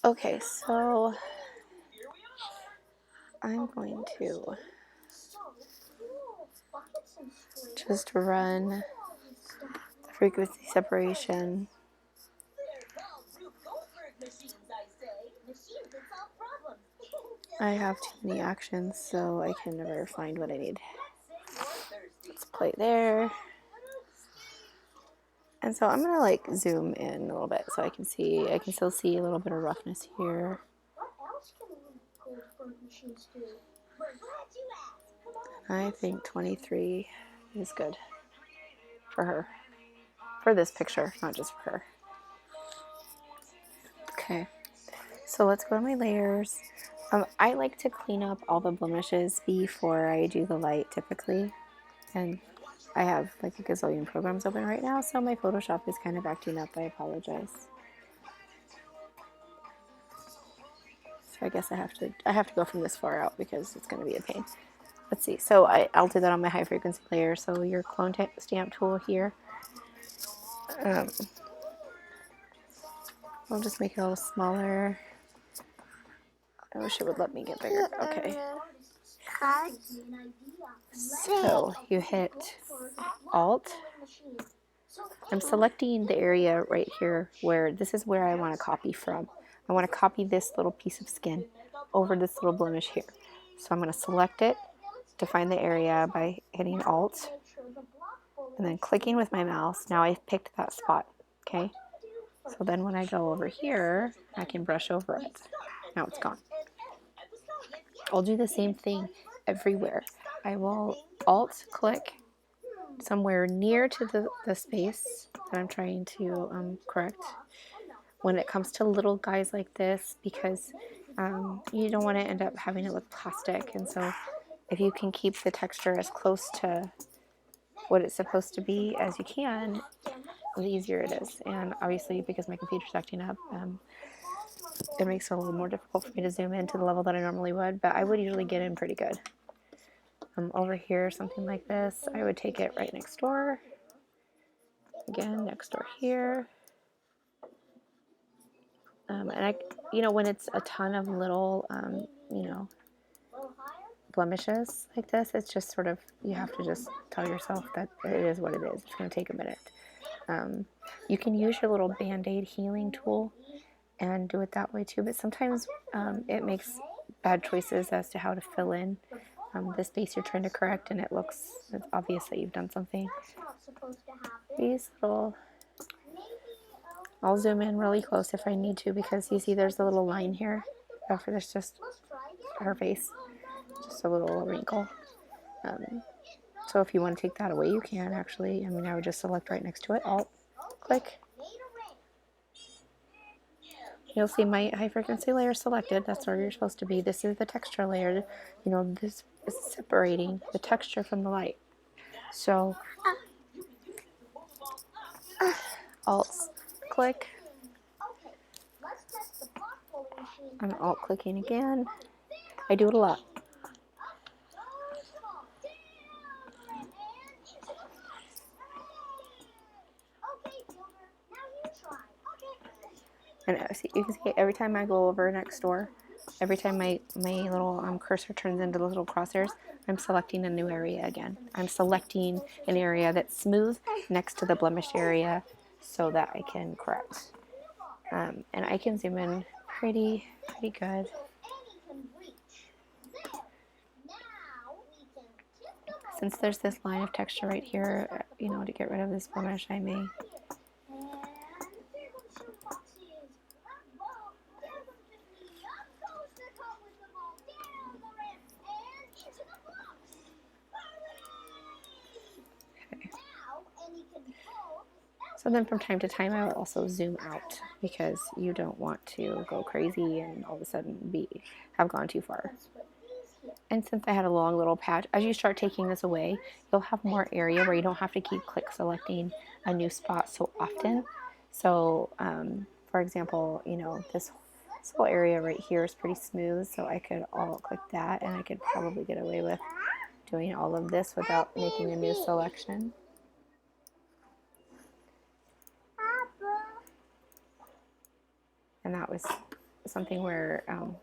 Okay, so I'm going to just run the frequency separation. I have too many actions, so I can never find what I need. Let's play there. And so I'm gonna like zoom in a little bit so I can still see a little bit of roughness here. I think 23 is good for her. For this picture, not just for her. Okay, so let's go to my layers. I like to clean up all the blemishes before I do the light typically. And I have like a gazillion programs open right now, so my Photoshop is kind of acting up. I apologize. So I guess I have to go from this far out because it's going to be a pain. Let's see. So I'll do that on my high frequency layer. So your clone stamp tool here. I'll just make it a little smaller. I wish it would let me get bigger. Okay. So you hit Alt. I'm selecting the area right here where this is where I want to copy from. I want to copy this little piece of skin over this little blemish here. So I'm going to select it, define the area by hitting Alt, and then clicking with my mouse. Now I've picked that spot, okay? So then when I go over here, I can brush over it. Now it's gone. I'll do the same thing everywhere. I will Alt click somewhere near to the space that I'm trying to correct when it comes to little guys like this, because you don't want to end up having it look plastic. And so if you can keep the texture as close to what it's supposed to be as you can, the easier it is. And obviously, because my computer's acting up, it makes it a little more difficult for me to zoom in to the level that I normally would, but I would usually get in pretty good. Over here, something like this, I would take it right next door. Again, next door here. And when it's a ton of little, blemishes like this, it's just sort of, you have to just tell yourself that it is what it is. It's going to take a minute. You can use your little Band-Aid healing tool and do it that way too, but sometimes it makes bad choices as to how to fill in the space you're trying to correct, and it's obvious that you've done something. These little, I'll zoom in really close if I need to, because you see there's a little line here after there's just her face, just a little wrinkle. So if you want to take that away, you can actually. I would just select right next to it, Alt, click. You'll see my high frequency layer selected. That's where you're supposed to be. This is the texture layer. This is separating the texture from the light. So Alt click. I'm Alt clicking again. I do it a lot. And you can see every time I go over next door, every time my little cursor turns into the little crosshairs, I'm selecting a new area again. I'm selecting an area that's smooth next to the blemished area so that I can correct. And I can zoom in pretty good. Since there's this line of texture right here, to get rid of this blemish, I may. So then from time to time, I will also zoom out, because you don't want to go crazy and all of a sudden have gone too far. And since I had a long little patch, as you start taking this away, you'll have more area where you don't have to keep click selecting a new spot so often. So, for example, this whole area right here is pretty smooth, so I could Alt click that, and I could probably get away with doing all of this without making a new selection. And that was something where I'm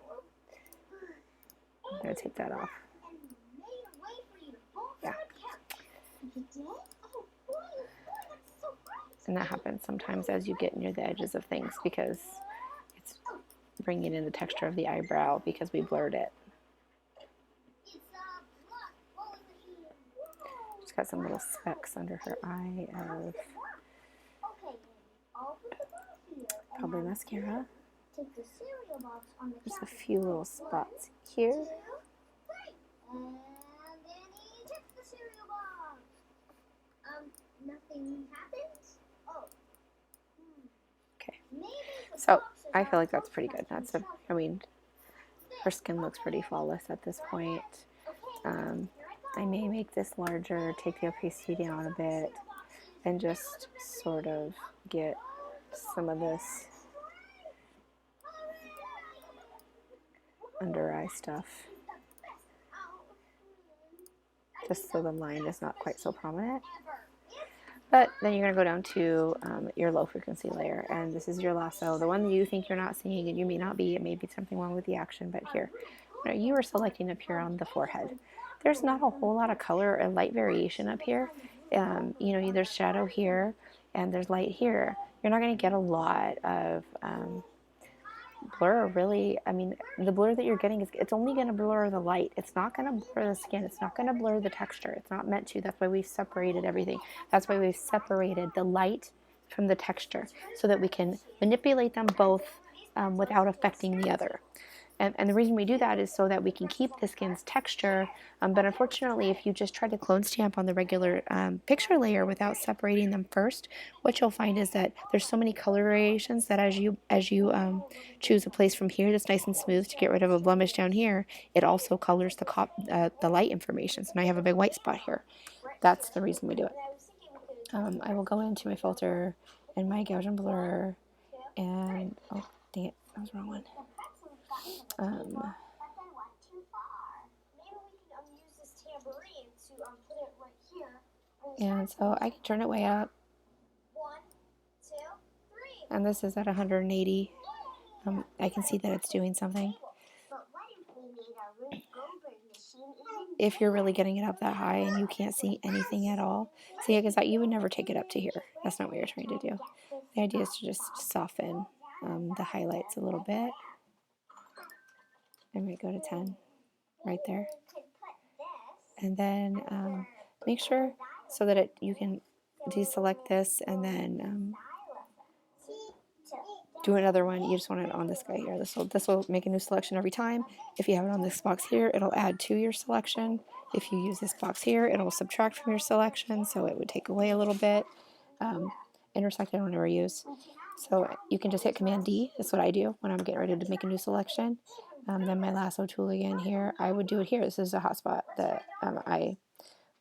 going to take that off. Yeah. And that happens sometimes as you get near the edges of things because it's bringing in the texture of the eyebrow because we blurred it. She's got some little specks under her eye of probably mascara. There's a few little spots here. Okay, so I feel like that's pretty good. I mean, her skin looks pretty flawless at this point. I may make this larger, take the opacity down a bit, and just sort of get some of this under eye stuff, just so the line is not quite so prominent. But then you're going to go down to your low frequency layer, and this is your lasso, the one that you think you're not seeing, and you may not be. It may be something wrong with the action, but here, you are selecting up here on the forehead. There's not a whole lot of color or light variation up here. You know, there's shadow here, and there's light here. You're not going to get a lot of blur, really. I mean, the blur that you're getting it's only going to blur the light. It's not going to blur the skin. It's not going to blur the texture. It's not meant to. That's why we've separated everything. That's why we've separated the light from the texture so that we can manipulate them both without affecting the other. And the reason we do that is so that we can keep the skin's texture. But unfortunately, if you just try to clone stamp on the regular picture layer without separating them first, what you'll find is that there's so many color variations that as you choose a place from here that's nice and smooth to get rid of a blemish down here, it also colors the light information. So now I have a big white spot here. That's the reason we do it. I will go into my filter and my Gaussian blur, and oh dang it, that was the wrong one. And so I can turn it way up, and this is at 180. I can see that it's doing something. If you're really getting it up that high and you can't see anything at all, see, because you would never take it up to here. That's not what you're trying to do. The idea is to just soften the highlights a little bit. I might go to 10 right there. And then make sure so that you can deselect this and then do another one. You just want it on this guy here. This will make a new selection every time. If you have it on this box here, it'll add to your selection. If you use this box here, it'll subtract from your selection, so it would take away a little bit. Intersect I don't ever use. So you can just hit Command D. That's what I do when I'm getting ready to make a new selection. Then my lasso tool again here. I would do it here. This is a hotspot that I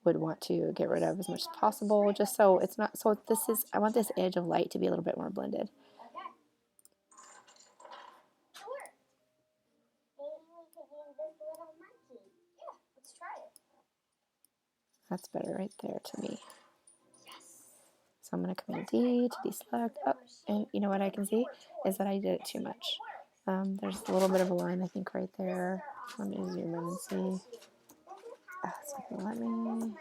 would want to get rid of as much as possible, just so it's not, so this is, I want this edge of light to be a little bit more blended. That's better right there to me. So I'm going to Command D to deselect. Oh, and you know what I can see is that I did it too much. There's a little bit of a line, I think, right there. Let me zoom in and see. It's not going to let me.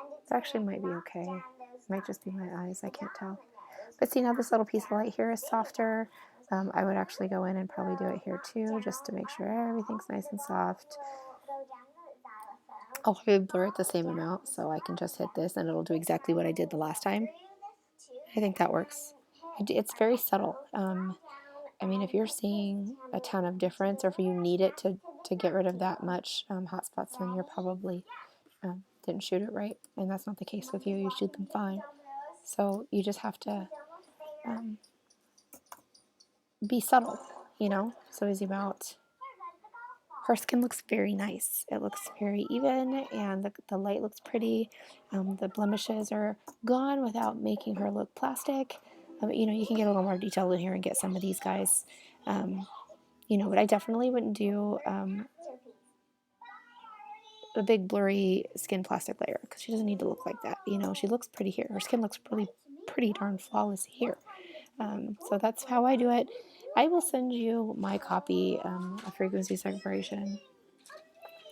It actually might be okay. It might just be my eyes. I can't tell. But see, now this little piece of light here is softer. I would actually go in and probably do it here too, just to make sure everything's nice and soft. I'll probably blur it the same amount, so I can just hit this and it'll do exactly what I did the last time. I think that works. It's very subtle. I mean, if you're seeing a ton of difference, or if you need it to get rid of that much hot spots, then you're probably didn't shoot it right, and that's not the case with you. You shoot them fine. So you just have to be subtle, you know? So easy about. Her skin looks very nice. It looks very even, and the light looks pretty. The blemishes are gone without making her look plastic. You know, you can get a little more detail in here and get some of these guys. You know, but I definitely wouldn't do a big blurry skin plastic layer because she doesn't need to look like that. You know, she looks pretty here. Her skin looks pretty darn flawless here. So that's how I do it. I will send you my copy of frequency separation.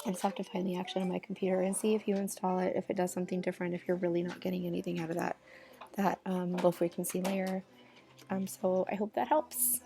I just have to find the action on my computer and see if you install it, if it does something different, if you're really not getting anything out of that low frequency layer. So I hope that helps.